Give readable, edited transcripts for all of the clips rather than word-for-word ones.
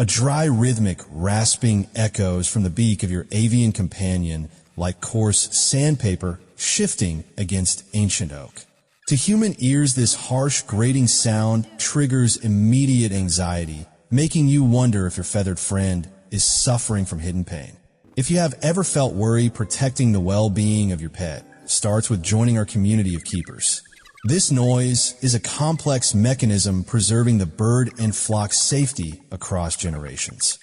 A dry, rhythmic, rasping echoes from the beak of your avian companion like coarse sandpaper shifting against ancient oak. To human ears, this harsh, grating sound triggers immediate anxiety, making you wonder if your feathered friend is suffering from hidden pain. If you have ever felt worry, protecting the well-being of your pet starts with joining our community of keepers. This noise is a complex mechanism preserving the bird and flock's safety across generations.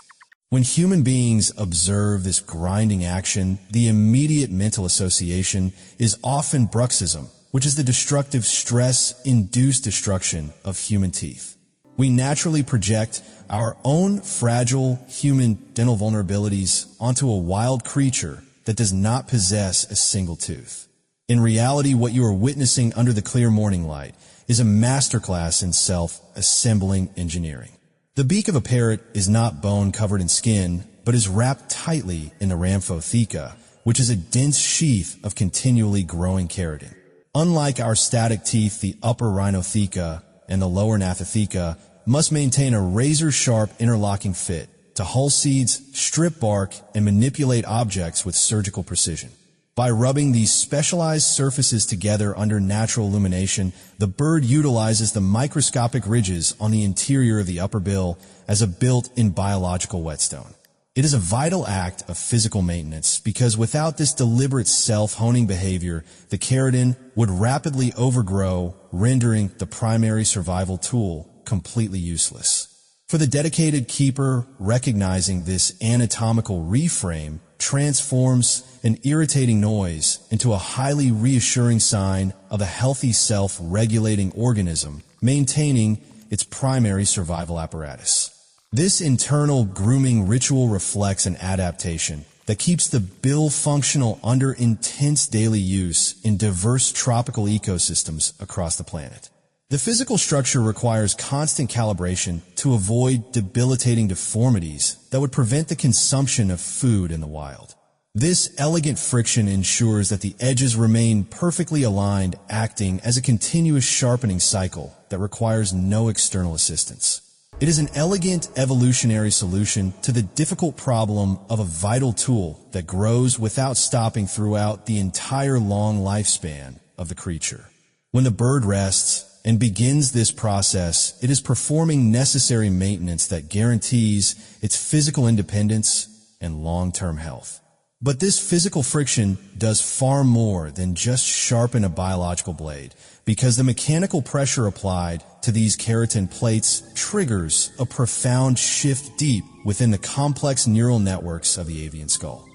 When human beings observe this grinding action, the immediate mental association is often bruxism, which is the destructive stress-induced destruction of human teeth. We naturally project our own fragile human dental vulnerabilities onto a wild creature that does not possess a single tooth. In reality, what you are witnessing under the clear morning light is a masterclass in self-assembling engineering. The beak of a parrot is not bone covered in skin, but is wrapped tightly in the rhamphotheca, which is a dense sheath of continually growing keratin. Unlike our static teeth, the upper rhinotheca and the lower gnathotheca must maintain a razor-sharp interlocking fit to hull seeds, strip bark, and manipulate objects with surgical precision. By rubbing these specialized surfaces together under natural illumination, the bird utilizes the microscopic ridges on the interior of the upper bill as a built-in biological whetstone. It is a vital act of physical maintenance because without this deliberate self-honing behavior, the keratin would rapidly overgrow, rendering the primary survival tool completely useless. For the dedicated keeper, recognizing this anatomical reframe transforms an irritating noise into a highly reassuring sign of a healthy self-regulating organism, maintaining its primary survival apparatus. This internal grooming ritual reflects an adaptation that keeps the bill functional under intense daily use in diverse tropical ecosystems across the planet. The physical structure requires constant calibration to avoid debilitating deformities that would prevent the consumption of food in the wild. This elegant friction ensures that the edges remain perfectly aligned, acting as a continuous sharpening cycle that requires no external assistance. It is an elegant evolutionary solution to the difficult problem of a vital tool that grows without stopping throughout the entire long lifespan of the creature. When the bird rests and begins this process, it is performing necessary maintenance that guarantees its physical independence and long-term health. But this physical friction does far more than just sharpen a biological blade, because the mechanical pressure applied to these keratin plates triggers a profound shift deep within the complex neural networks of the avian skull.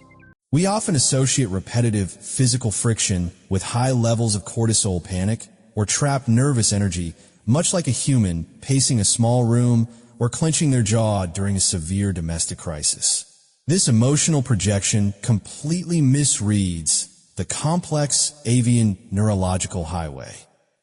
We often associate repetitive physical friction with high levels of cortisol panic or trapped nervous energy, much like a human pacing a small room or clenching their jaw during a severe domestic crisis. This emotional projection completely misreads the complex avian neurological highway.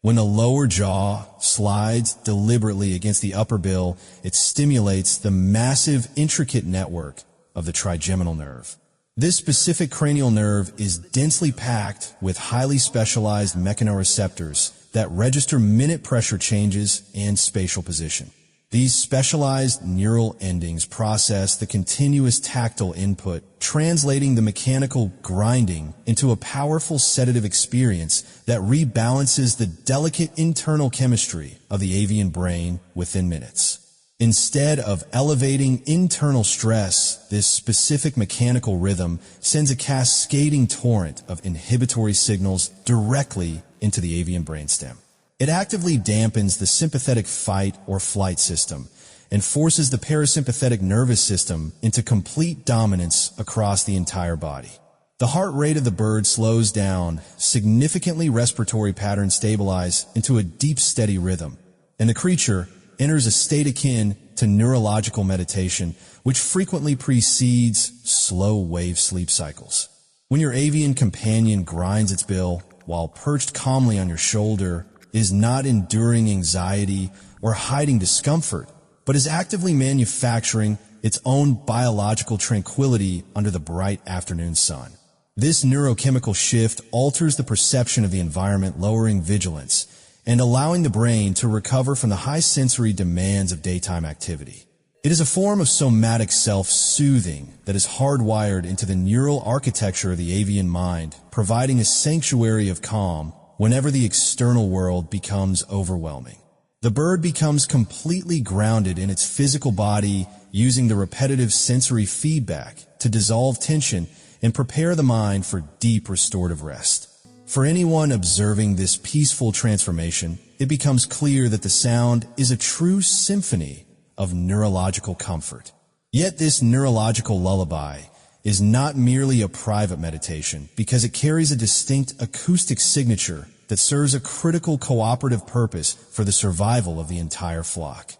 When the lower jaw slides deliberately against the upper bill, it stimulates the massive, intricate network of the trigeminal nerve. This specific cranial nerve is densely packed with highly specialized mechanoreceptors that register minute pressure changes and spatial position. These specialized neural endings process the continuous tactile input, translating the mechanical grinding into a powerful sedative experience that rebalances the delicate internal chemistry of the avian brain within minutes. Instead of elevating internal stress, this specific mechanical rhythm sends a cascading torrent of inhibitory signals directly into the avian brainstem. It actively dampens the sympathetic fight or flight system and forces the parasympathetic nervous system into complete dominance across the entire body. The heart rate of the bird slows down, significantly respiratory patterns stabilize into a deep, steady rhythm, and the creature enters a state akin to neurological meditation, which frequently precedes slow wave sleep cycles. When your avian companion grinds its bill while perched calmly on your shoulder, is not enduring anxiety or hiding discomfort, but is actively manufacturing its own biological tranquility under the bright afternoon sun. This neurochemical shift alters the perception of the environment, lowering vigilance and allowing the brain to recover from the high sensory demands of daytime activity. It is a form of somatic self-soothing that is hardwired into the neural architecture of the avian mind, providing a sanctuary of calm whenever the external world becomes overwhelming. The bird becomes completely grounded in its physical body, using the repetitive sensory feedback to dissolve tension and prepare the mind for deep restorative rest. For anyone observing this peaceful transformation, it becomes clear that the sound is a true symphony of neurological comfort. Yet this neurological lullaby is not merely a private meditation because it carries a distinct acoustic signature that serves a critical cooperative purpose for the survival of the entire flock.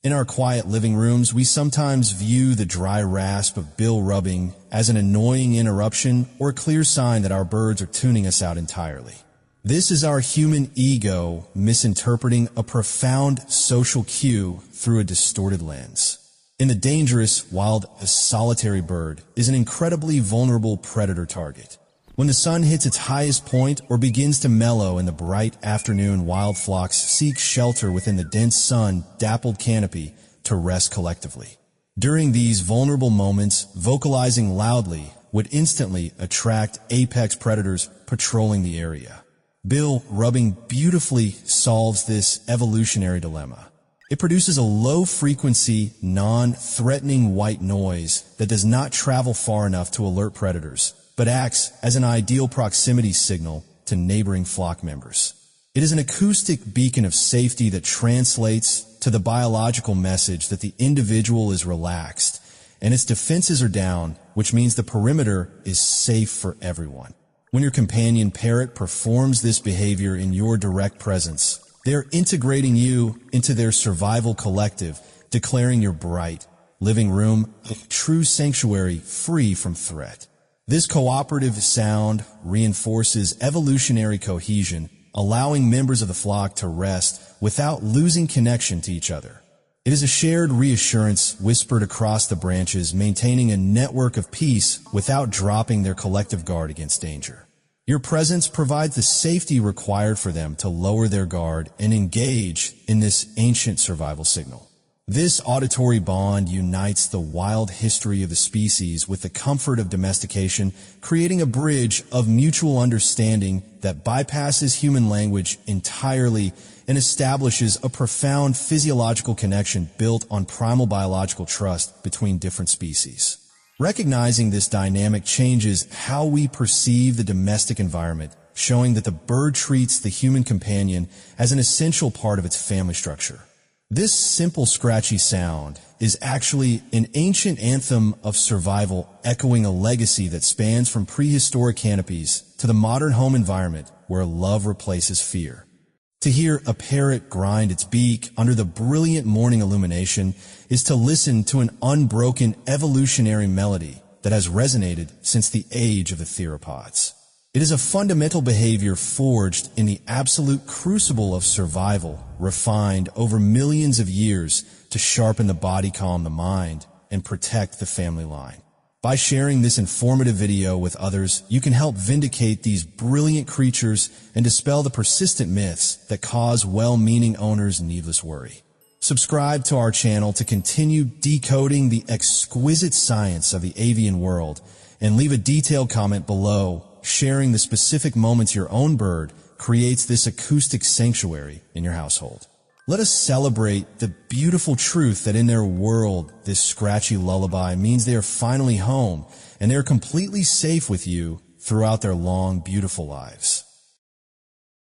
In our quiet living rooms, we sometimes view the dry rasp of bill rubbing as an annoying interruption or a clear sign that our birds are tuning us out entirely. This is our human ego misinterpreting a profound social cue through a distorted lens. In the dangerous, wild, a solitary bird is an incredibly vulnerable predator target. When the sun hits its highest point or begins to mellow in the bright afternoon, wild flocks seek shelter within the dense sun-dappled canopy to rest collectively. During these vulnerable moments, vocalizing loudly would instantly attract apex predators patrolling the area. Bill rubbing beautifully solves this evolutionary dilemma. It produces a low-frequency, non-threatening white noise that does not travel far enough to alert predators, but acts as an ideal proximity signal to neighboring flock members. It is an acoustic beacon of safety that translates to the biological message that the individual is relaxed and its defenses are down, which means the perimeter is safe for everyone. When your companion parrot performs this behavior in your direct presence, they are integrating you into their survival collective, declaring your bright living room a true sanctuary free from threat. This cooperative sound reinforces evolutionary cohesion, allowing members of the flock to rest without losing connection to each other. It is a shared reassurance whispered across the branches, maintaining a network of peace without dropping their collective guard against danger. Your presence provides the safety required for them to lower their guard and engage in this ancient survival signal. This auditory bond unites the wild history of the species with the comfort of domestication, creating a bridge of mutual understanding that bypasses human language entirely and establishes a profound physiological connection built on primal biological trust between different species. Recognizing this dynamic changes how we perceive the domestic environment, showing that the bird treats the human companion as an essential part of its family structure. This simple scratchy sound is actually an ancient anthem of survival, echoing a legacy that spans from prehistoric canopies to the modern home environment where love replaces fear. To hear a parrot grind its beak under the brilliant morning illumination is to listen to an unbroken evolutionary melody that has resonated since the age of the theropods. It is a fundamental behavior forged in the absolute crucible of survival, refined over millions of years to sharpen the body, calm the mind, and protect the family line. By sharing this informative video with others, you can help vindicate these brilliant creatures and dispel the persistent myths that cause well-meaning owners needless worry. Subscribe to our channel to continue decoding the exquisite science of the avian world, and leave a detailed comment below sharing the specific moments your own bird creates this acoustic sanctuary in your household. Let us celebrate the beautiful truth that in their world, this scratchy lullaby means they are finally home and they are completely safe with you throughout their long, beautiful lives.